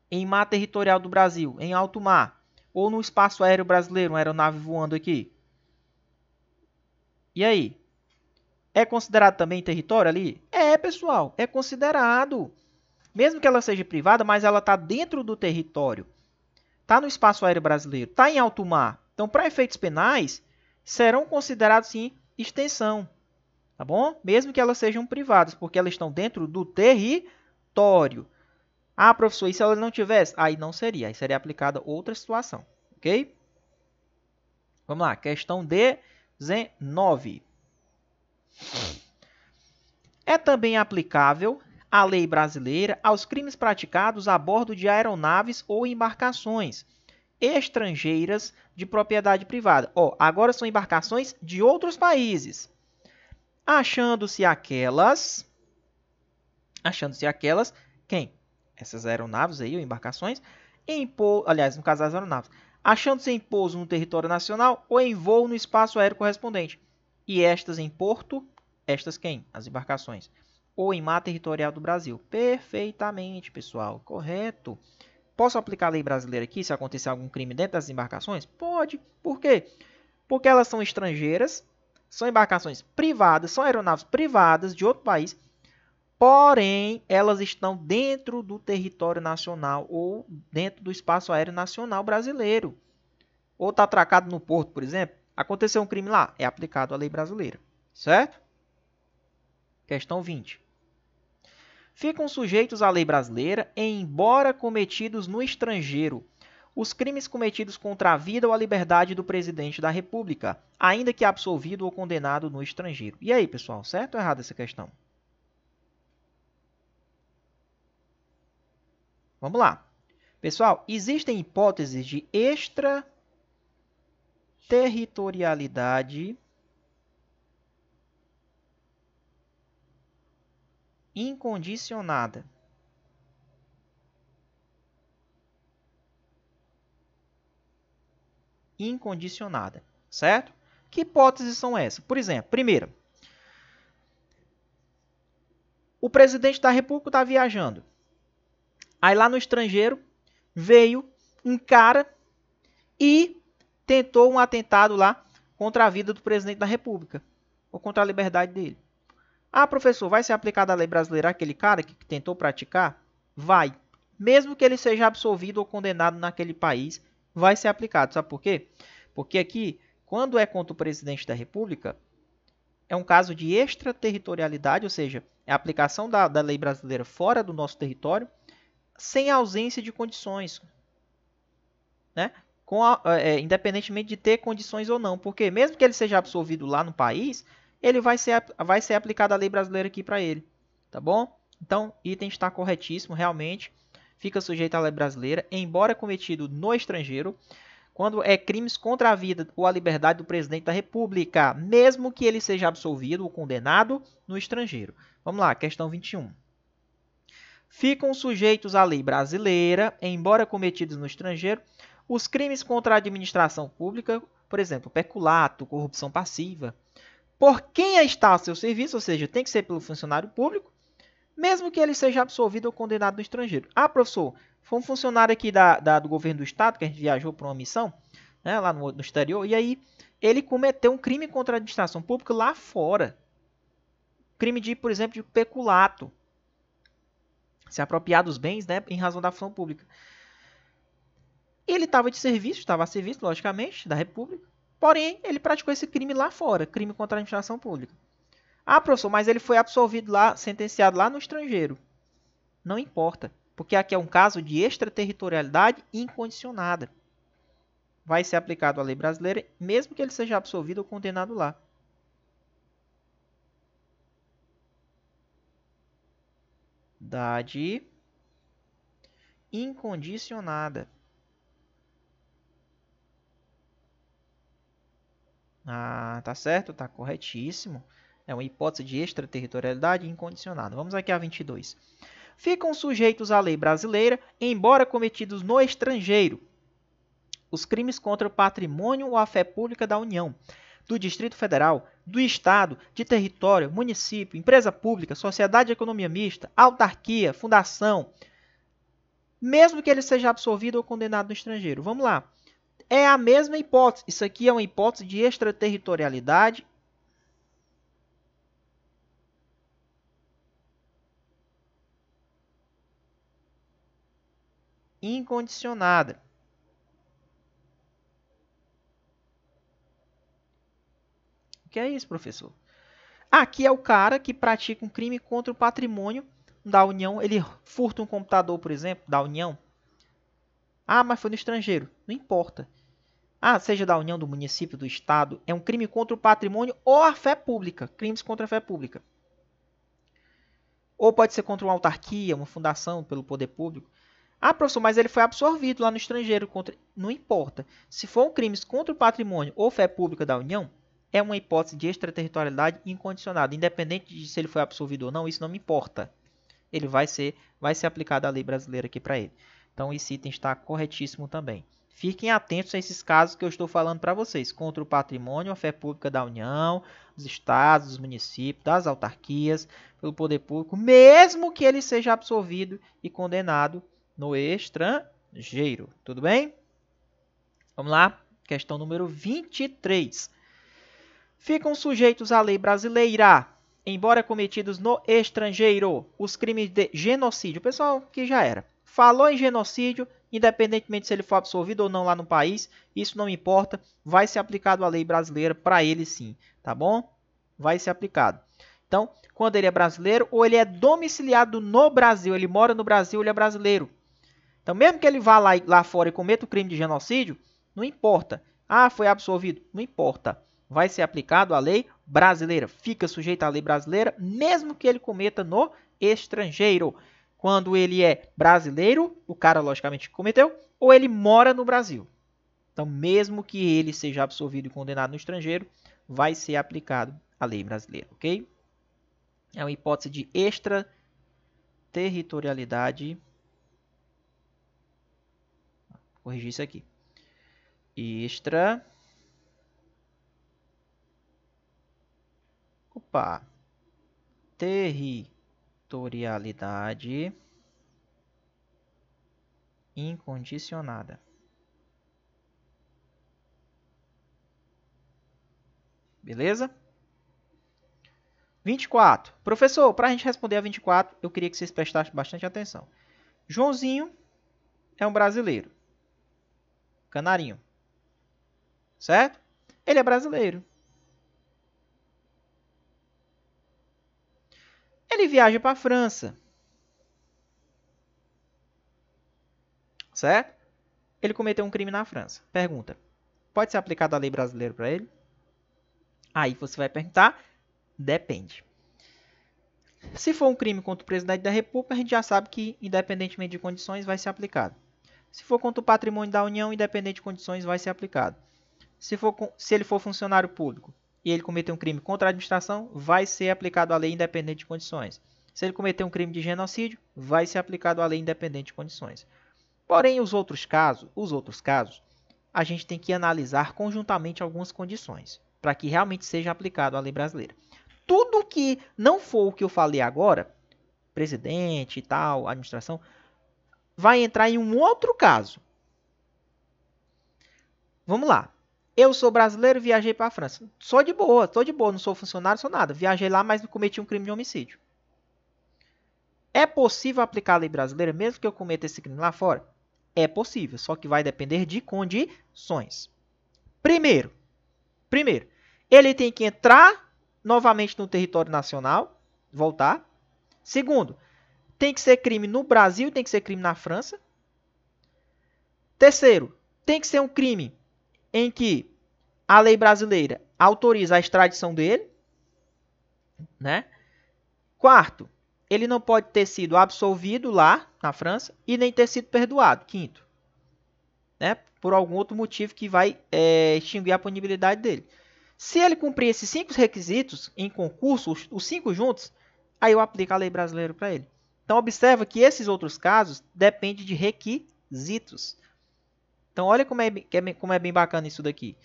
em mar territorial do Brasil, em alto mar, ou no espaço aéreo brasileiro, uma aeronave voando aqui, e aí? É considerado também território ali? É, pessoal, é considerado. Mesmo que ela seja privada, mas ela está dentro do território. Está no espaço aéreo brasileiro, está em alto mar. Então, para efeitos penais, serão considerados, sim, extensão. Tá bom? Mesmo que elas sejam privadas, porque elas estão dentro do território. Ah, professor, e se ela não tivesse? Aí não seria. Aí seria aplicada outra situação. Ok? Vamos lá. Questão 19. É também aplicável a lei brasileira aos crimes praticados a bordo de aeronaves ou embarcações estrangeiras de propriedade privada. Agora são embarcações de outros países. Achando-se aquelas, quem? Essas aeronaves aí, ou embarcações, aliás, no caso das aeronaves, achando-se em pouso no território nacional ou em voo no espaço aéreo correspondente. E estas em porto, estas quem? As embarcações. Ou em mar territorial do Brasil. Perfeitamente, pessoal, correto. Posso aplicar a lei brasileira aqui se acontecer algum crime dentro das embarcações? Pode. Por quê? Porque elas são estrangeiras, são embarcações privadas, são aeronaves privadas de outro país, porém, elas estão dentro do território nacional ou dentro do espaço aéreo nacional brasileiro. Ou está atracado no porto, por exemplo, aconteceu um crime lá, é aplicado a lei brasileira, certo? Questão 20. Ficam sujeitos à lei brasileira, embora cometidos no estrangeiro, os crimes cometidos contra a vida ou a liberdade do presidente da República, ainda que absolvido ou condenado no estrangeiro. E aí, pessoal, certo ou errado essa questão? Vamos lá. Pessoal, existem hipóteses de extraterritorialidade incondicionada. Incondicionada, certo? Que hipóteses são essas? Por exemplo, primeira, o presidente da República está viajando. Aí lá no estrangeiro veio um cara e tentou um atentado lá contra a vida do presidente da República, ou contra a liberdade dele. Ah, professor, vai ser aplicada a lei brasileira àquele cara que tentou praticar? Vai. Mesmo que ele seja absolvido ou condenado naquele país, vai ser aplicado. Sabe por quê? Porque aqui, quando é contra o presidente da República, é um caso de extraterritorialidade, ou seja, é a aplicação da lei brasileira fora do nosso território, sem ausência de condições, né? Independentemente de ter condições ou não. Porque mesmo que ele seja absolvido lá no país, ele vai ser aplicada a lei brasileira aqui para ele. Tá bom? Então, item está corretíssimo, realmente. Fica sujeito à lei brasileira, embora cometido no estrangeiro, quando é crimes contra a vida ou a liberdade do presidente da República, mesmo que ele seja absolvido ou condenado no estrangeiro. Vamos lá, questão 21. Ficam sujeitos à lei brasileira, embora cometidos no estrangeiro, os crimes contra a administração pública, por exemplo, peculato, corrupção passiva, por quem está a seu serviço, ou seja, tem que ser pelo funcionário público, mesmo que ele seja absolvido ou condenado no estrangeiro. Ah, professor, foi um funcionário aqui do governo do estado, que a gente viajou para uma missão, né, lá no exterior, e aí ele cometeu um crime contra a administração pública lá fora. Crime de, por exemplo, de peculato. Se apropriar dos bens, né, em razão da função pública. Ele estava de serviço, estava a serviço, logicamente, da República. Porém, ele praticou esse crime lá fora, crime contra a administração pública. Ah, professor, mas ele foi absolvido lá, sentenciado lá no estrangeiro. Não importa, porque aqui é um caso de extraterritorialidade incondicionada. vai ser aplicado a lei brasileira, mesmo que ele seja absolvido ou condenado lá. Liberdade incondicionada. Ah, tá certo, tá corretíssimo. É uma hipótese de extraterritorialidade incondicionada. Vamos aqui a 22. Ficam sujeitos à lei brasileira, embora cometidos no estrangeiro, os crimes contra o patrimônio ou a fé pública da União, do Distrito Federal, do Estado, de território, município, empresa pública, sociedade de economia mista, autarquia, fundação, mesmo que ele seja absolvido ou condenado no estrangeiro. Vamos lá. É a mesma hipótese. Isso aqui é uma hipótese de extraterritorialidade incondicionada. O que é isso, professor? Aqui é o cara que pratica um crime contra o patrimônio da União. Ele furta um computador, por exemplo, da União. Ah, mas foi no estrangeiro. Não importa. Ah, seja da União, do município, do Estado. É um crime contra o patrimônio ou a fé pública. Crimes contra a fé pública. Ou pode ser contra uma autarquia, uma fundação pelo poder público. Ah, professor, mas ele foi absorvido lá no estrangeiro. Não importa. Se for um crime contra o patrimônio ou fé pública da União, é uma hipótese de extraterritorialidade incondicionada. Independente de se ele foi absolvido ou não, isso não me importa. Ele vai ser aplicada a lei brasileira aqui para ele. Então, esse item está corretíssimo também. Fiquem atentos a esses casos que eu estou falando para vocês. Contra o patrimônio, a fé pública da União, dos estados, dos municípios, das autarquias, pelo poder público, mesmo que ele seja absolvido e condenado no estrangeiro. Tudo bem? Vamos lá. Questão número 23. Ficam sujeitos à lei brasileira, embora cometidos no estrangeiro, os crimes de genocídio. Pessoal, que já era. Falou em genocídio, independentemente se ele for absolvido ou não lá no país, isso não importa, vai ser aplicado a lei brasileira para ele sim, tá bom? Vai ser aplicado. Então, quando ele é brasileiro ou ele é domiciliado no Brasil, ele mora no Brasil, ele é brasileiro. Então, mesmo que ele vá lá fora e cometa o crime de genocídio, não importa. Ah, foi absolvido, não importa. Vai ser aplicado a lei brasileira. Fica sujeito à lei brasileira, mesmo que ele cometa no estrangeiro. Quando ele é brasileiro, o cara logicamente cometeu, ou ele mora no Brasil. Então, mesmo que ele seja absolvido e condenado no estrangeiro, vai ser aplicado a lei brasileira, ok? É uma hipótese de extraterritorialidade. Vou corrigir isso aqui. Territorialidade incondicionada. Beleza? 24. Professor, para a gente responder a 24, eu queria que vocês prestassem bastante atenção. Joãozinho é um brasileiro. Canarinho. Certo? Ele é brasileiro. Ele viaja para a França. Certo? Ele cometeu um crime na França. Pergunta: pode ser aplicada a lei brasileira para ele? Aí você vai perguntar: depende. Se for um crime contra o presidente da República, a gente já sabe que, independentemente de condições, vai ser aplicado. Se for contra o patrimônio da União, independente de condições, vai ser aplicado. Se ele for funcionário público e ele cometer um crime contra a administração, vai ser aplicado a lei independente de condições. Se ele cometer um crime de genocídio, vai ser aplicado a lei independente de condições. Porém, os outros casos, a gente tem que analisar conjuntamente algumas condições para que realmente seja aplicado a lei brasileira. Tudo que não for o que eu falei agora, presidente e tal, administração, vai entrar em um outro caso. Vamos lá. Eu sou brasileiro, viajei para a França. Sou de boa, não sou funcionário, sou nada. Viajei lá, mas cometi um crime de homicídio. É possível aplicar a lei brasileira mesmo que eu cometa esse crime lá fora? É possível, só que vai depender de condições. Primeiro, ele tem que entrar novamente no território nacional, voltar. Segundo, tem que ser crime no Brasil, tem que ser crime na França. Terceiro, tem que ser um crime em que a lei brasileira autoriza a extradição dele, né? Quarto, ele não pode ter sido absolvido lá na França e nem ter sido perdoado. Quinto, né? Por algum outro motivo que vai extinguir a punibilidade dele. Se ele cumprir esses 5 requisitos em concurso, os 5 juntos, aí eu aplico a lei brasileira para ele. Então, observa que esses outros casos dependem de requisitos. Então, olha como é bem bacana isso daqui.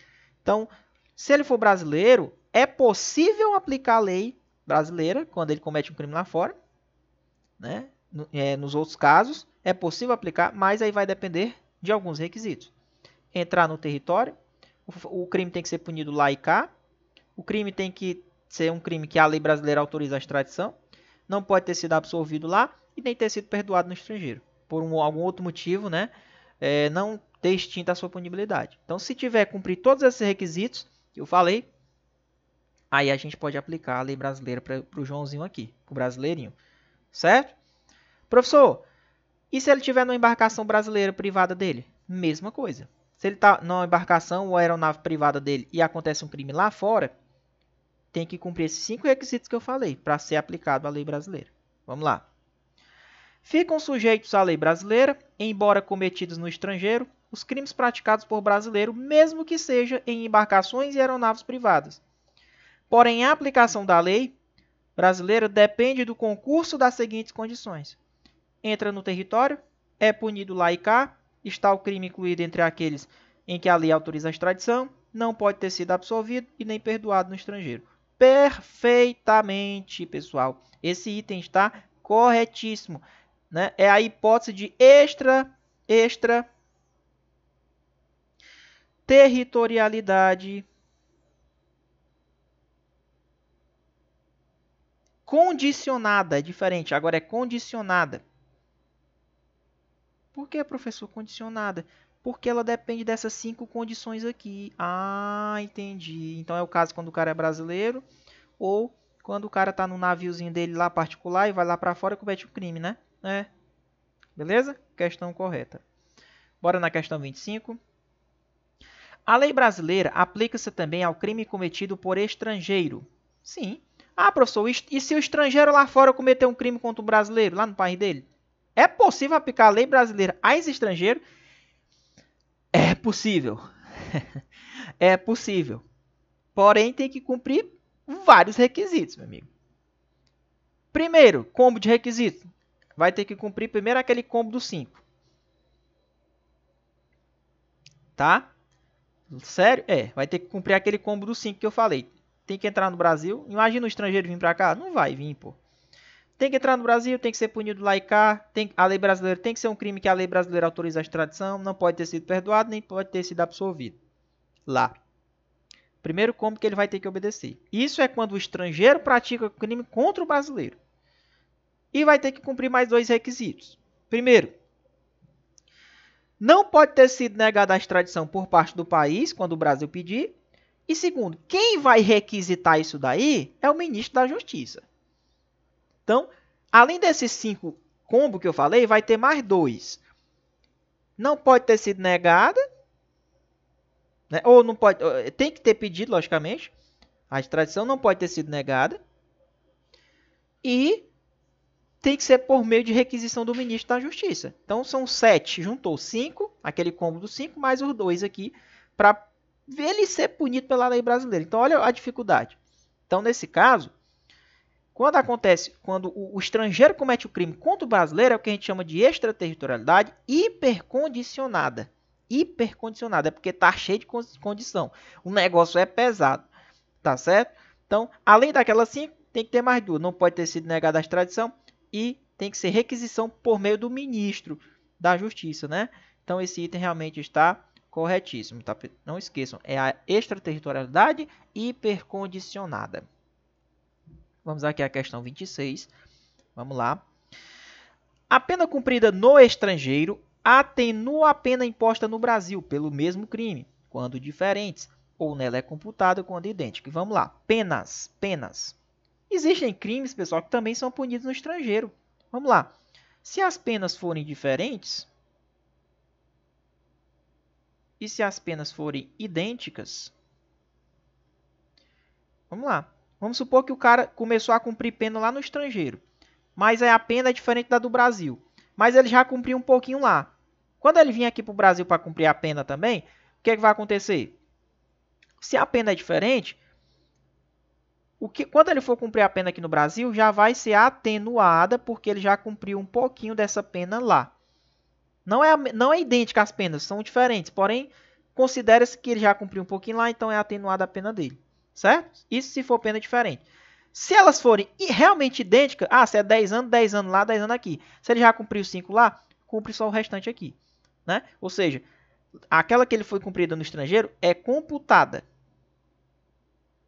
Então, se ele for brasileiro, é possível aplicar a lei brasileira quando ele comete um crime lá fora, né? Nos outros casos, é possível aplicar, mas aí vai depender de alguns requisitos. Entrar no território, o crime tem que ser punido lá e cá, o crime tem que ser um crime que a lei brasileira autoriza a extradição, não pode ter sido absolvido lá e nem ter sido perdoado no estrangeiro, por algum outro motivo, né? Não ter extinta a sua punibilidade. Então, se tiver cumprir todos esses requisitos que eu falei, aí a gente pode aplicar a lei brasileira para o Joãozinho aqui, para o brasileirinho, certo? Professor, e se ele tiver numa embarcação brasileira privada dele? Mesma coisa. Se ele está numa embarcação ou aeronave privada dele e acontece um crime lá fora, tem que cumprir esses 5 requisitos que eu falei para ser aplicado a lei brasileira. Vamos lá. Ficam sujeitos à lei brasileira, embora cometidos no estrangeiro, os crimes praticados por brasileiro, mesmo que seja em embarcações e aeronaves privadas. Porém, a aplicação da lei brasileira depende do concurso das seguintes condições. Entra no território, é punido lá e cá, está o crime incluído entre aqueles em que a lei autoriza a extradição, não pode ter sido absolvido e nem perdoado no estrangeiro. Perfeitamente, pessoal. Esse item está corretíssimo, né? É a hipótese de extraterritorialidade condicionada. É diferente, agora é condicionada. Por que, professor, condicionada? Porque ela depende dessas 5 condições aqui. Ah, entendi. Então é o caso quando o cara é brasileiro ou quando o cara tá no naviozinho dele lá particular e vai lá para fora e comete um crime, né? Beleza? Questão correta. Bora na questão 25. A lei brasileira aplica-se também ao crime cometido por estrangeiro. Sim. Ah, professor, e se o estrangeiro lá fora cometer um crime contra o brasileiro, lá no país dele? É possível aplicar a lei brasileira a esse estrangeiro? É possível. É possível. Porém, tem que cumprir vários requisitos, meu amigo. Primeiro, combo de requisitos. Vai ter que cumprir primeiro aquele combo dos 5. Tá? Sério? Vai ter que cumprir aquele combo dos 5 que eu falei. Tem que entrar no Brasil. Imagina o estrangeiro vir pra cá. Não vai vir, pô. Tem que entrar no Brasil, tem que ser punido lá e cá. A lei brasileira tem que ser um crime que a lei brasileira autoriza a extradição. Não pode ter sido perdoado, nem pode ter sido absolvido. Lá. Primeiro combo que ele vai ter que obedecer. Isso é quando o estrangeiro pratica crime contra o brasileiro. E vai ter que cumprir mais 2 requisitos. Primeiro, não pode ter sido negada a extradição por parte do país, quando o Brasil pedir. E segundo, quem vai requisitar isso daí é o ministro da Justiça. Então, além desses 5 combos que eu falei, vai ter mais 2. Não pode ter sido negada, né? Ou não pode, tem que ter pedido, logicamente. A extradição não pode ter sido negada. E tem que ser por meio de requisição do ministro da Justiça. Então, são 7. Juntou 5, aquele combo dos 5, mais os 2 aqui, para ele ser punido pela lei brasileira. Então, olha a dificuldade. Então, nesse caso, quando o estrangeiro comete o crime contra o brasileiro, é o que a gente chama de extraterritorialidade hipercondicionada. Hipercondicionada, é porque está cheio de condição. O negócio é pesado, tá certo? Então, além daquelas 5, tem que ter mais 2. Não pode ter sido negada a extradição e tem que ser requisição por meio do ministro da Justiça, né? Então, esse item realmente está corretíssimo, tá? Não esqueçam, é a extraterritorialidade hipercondicionada. Vamos aqui à questão 26. Vamos lá. A pena cumprida no estrangeiro atenua a pena imposta no Brasil pelo mesmo crime, quando diferentes, ou nela é computada quando idêntica. Vamos lá. Penas. Existem crimes, pessoal, que também são punidos no estrangeiro. Vamos lá. Se as penas forem diferentes, E se as penas forem idênticas? Vamos lá. Vamos supor que o cara começou a cumprir pena lá no estrangeiro. Mas a pena é diferente da do Brasil. Mas ele já cumpriu um pouquinho lá. Quando ele vir aqui para o Brasil para cumprir a pena também, o que, é que vai acontecer? Se a pena é diferente, quando ele for cumprir a pena aqui no Brasil, já vai ser atenuada, porque ele já cumpriu um pouquinho dessa pena lá. Não é idêntica as penas, são diferentes. Porém, considera-se que ele já cumpriu um pouquinho lá, então é atenuada a pena dele. Certo? Isso se for pena diferente. Se elas forem realmente idênticas, se é 10 anos lá, 10 anos aqui. Se ele já cumpriu 5 lá, cumpre só o restante aqui. Né? Ou seja, aquela que ele foi cumprida no estrangeiro é computada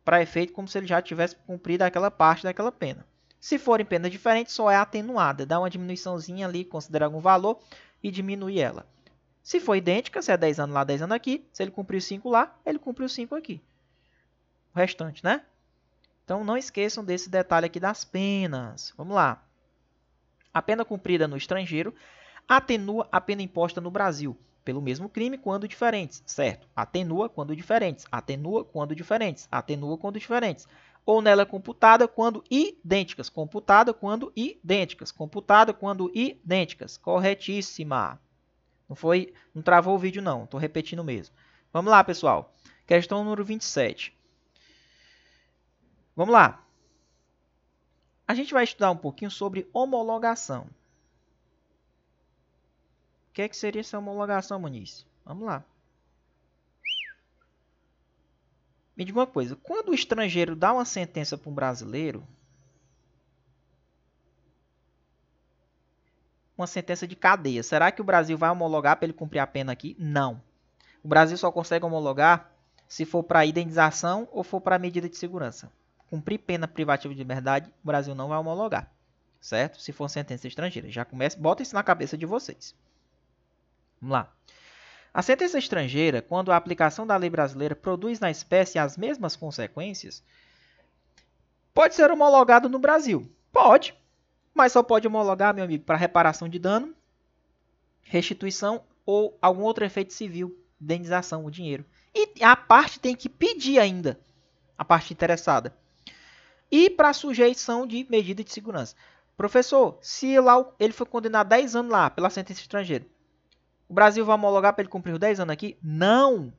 para efeito como se ele já tivesse cumprido aquela parte daquela pena. Se forem penas diferentes, só é atenuada. Dá uma diminuiçãozinha ali, considera algum valor e diminui ela. Se for idêntica, se é 10 anos lá, 10 anos aqui, se ele cumpriu 5 lá, ele cumpriu 5 aqui. O restante, né? Então, não esqueçam desse detalhe aqui das penas. Vamos lá. A pena cumprida no estrangeiro atenua a pena imposta no Brasil pelo mesmo crime quando diferentes, certo? Atenua quando diferentes, atenua quando diferentes, atenua quando diferentes. Ou nela é computada quando idênticas, computada quando idênticas, computada quando idênticas. Corretíssima. Não travou o vídeo não, estou repetindo mesmo. Vamos lá, pessoal. Questão número 27. Vamos lá. A gente vai estudar um pouquinho sobre homologação. O que seria essa homologação, Muniz? Vamos lá. Me diga uma coisa. Quando o estrangeiro dá uma sentença para um brasileiro, uma sentença de cadeia, será que o Brasil vai homologar para ele cumprir a pena aqui? Não. O Brasil só consegue homologar se for para indenização ou for para medida de segurança. Cumprir pena privativa de liberdade, o Brasil não vai homologar. Certo? Se for sentença estrangeira. Já começa, bota isso na cabeça de vocês. Vamos lá. A sentença estrangeira, quando a aplicação da lei brasileira produz na espécie as mesmas consequências, pode ser homologada no Brasil. Pode, mas só pode homologar, meu amigo, para reparação de dano, restituição ou algum outro efeito civil, indenização, o dinheiro. E a parte tem que pedir ainda, a parte interessada. E para sujeição de medida de segurança. Professor, se lá ele foi condenado a 10 anos lá pela sentença estrangeira, o Brasil vai homologar para ele cumprir os 10 anos aqui? Não.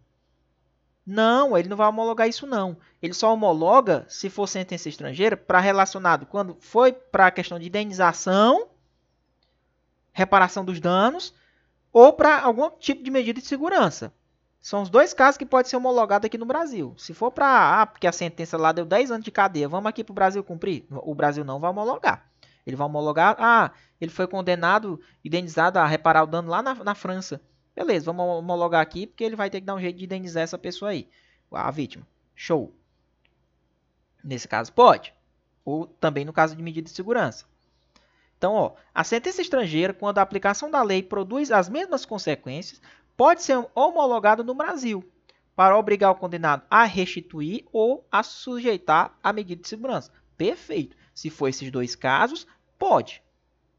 Não, ele não vai homologar isso não. Ele só homologa se for sentença estrangeira para relacionado quando foi para a questão de indenização, reparação dos danos ou para algum tipo de medida de segurança. São os dois casos que pode ser homologado aqui no Brasil. Se for para, porque a sentença lá deu 10 anos de cadeia, vamos aqui para o Brasil cumprir? O Brasil não vai homologar. Ele vai homologar, ele foi condenado, indenizado a reparar o dano lá na França. Beleza, vamos homologar aqui, porque ele vai ter que dar um jeito de indenizar essa pessoa aí, a vítima. Show. Nesse caso pode. Ou também no caso de medida de segurança. Então, a sentença estrangeira, quando a aplicação da lei produz as mesmas consequências, pode ser homologada no Brasil, para obrigar o condenado a restituir ou a sujeitar a medida de segurança. Perfeito. Se for esses dois casos, pode.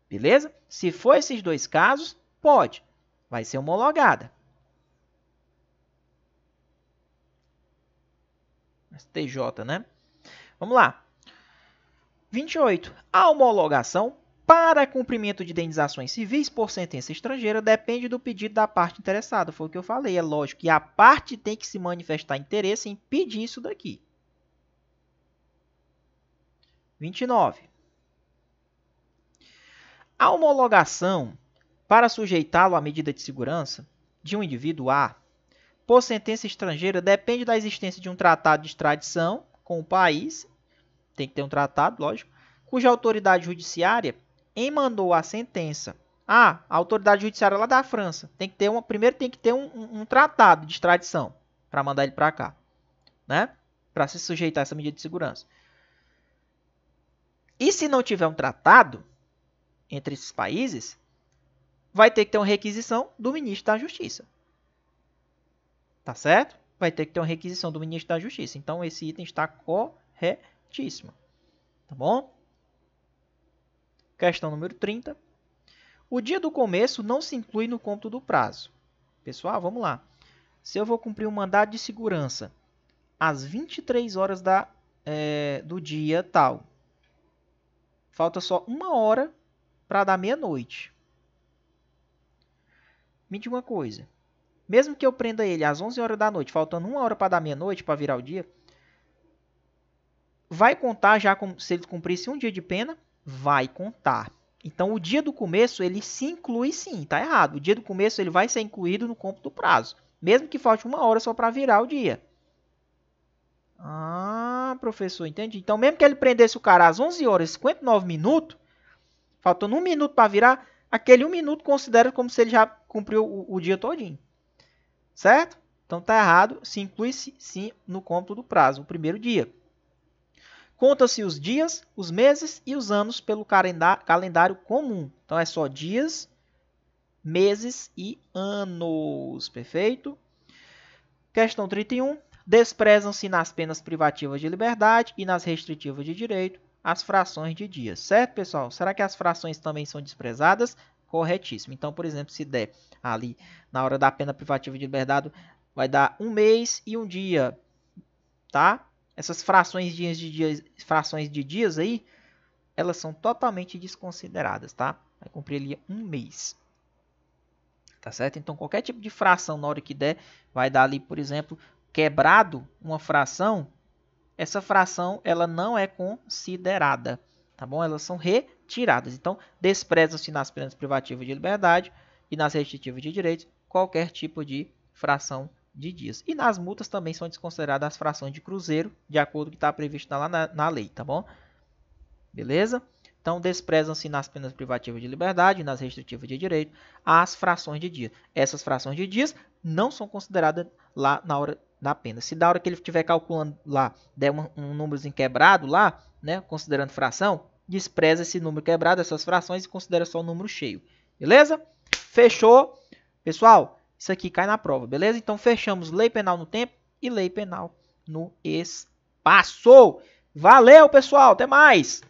Beleza? Se for esses dois casos, pode. Vai ser homologada. STJ, né? Vamos lá. 28. A homologação para cumprimento de indenizações civis por sentença estrangeira depende do pedido da parte interessada. Foi o que eu falei. É lógico que a parte tem que se manifestar interesse em pedir isso daqui. 29. A homologação para sujeitá-lo à medida de segurança de um indivíduo A por sentença estrangeira depende da existência de um tratado de extradição com o país, tem que ter um tratado, lógico, cuja autoridade judiciária emandou a sentença. A autoridade judiciária lá da França primeiro tem que ter um tratado de extradição para mandar ele para cá, né? Para se sujeitar a essa medida de segurança. E se não tiver um tratado entre esses países, vai ter que ter uma requisição do ministro da Justiça. Tá certo? Vai ter que ter uma requisição do ministro da Justiça. Então, esse item está corretíssimo. Tá bom? Questão número 30. O dia do começo não se inclui no cômputo do prazo. Pessoal, vamos lá. se eu vou cumprir um mandado de segurança às 23 horas do dia tal, falta só 1 hora para dar meia-noite. Me diga uma coisa. Mesmo que eu prenda ele às 11 horas da noite, faltando 1 hora para dar meia-noite, para virar o dia, vai contar já como se ele cumprisse um dia de pena? Vai contar. Então, o dia do começo, ele se inclui sim, tá errado. O dia do começo, ele vai ser incluído no cômputo do prazo. Mesmo que falte 1 hora só para virar o dia. Ah, professor, entendi. Então, mesmo que ele prendesse o cara às 11 horas e 59 minutos, faltando 1 minuto para virar, aquele 1 minuto considera como se ele já cumpriu o dia todinho. Certo? Então, tá errado. Se inclui sim no cômputo do prazo, o primeiro dia. Conta-se os dias, os meses e os anos pelo calendário comum. Então, é só dias, meses e anos. Perfeito? Questão 31. Desprezam-se nas penas privativas de liberdade e nas restritivas de direito as frações de dias. Certo, pessoal? Será que as frações também são desprezadas? Corretíssimo. Então, por exemplo, se der ali na hora da pena privativa de liberdade, vai dar 1 mês e 1 dia. Tá? Essas frações de dias aí, elas são totalmente desconsideradas, tá? Vai cumprir ali 1 mês. Tá certo? Então, qualquer tipo de fração, na hora que der, vai dar ali, por exemplo, quebrado uma fração, essa fração, ela não é considerada, tá bom? Elas são retiradas. Então, despreza-se nas penas privativas de liberdade e nas restritivas de direitos qualquer tipo de fração de dias. E nas multas também são desconsideradas as frações de cruzeiro, de acordo com o que está previsto lá na lei, tá bom? Beleza? Então, desprezam-se nas penas privativas de liberdade e nas restritivas de direito as frações de dias. Essas frações de dias não são consideradas lá na hora da pena. Se da hora que ele estiver calculando lá, der um númerozinho quebrado lá, né, considerando fração, despreza esse número quebrado, essas frações, e considera só o número cheio. Beleza? Fechou? Pessoal, isso aqui cai na prova, beleza? Então, fechamos lei penal no tempo e lei penal no espaço. Valeu, pessoal! Até mais!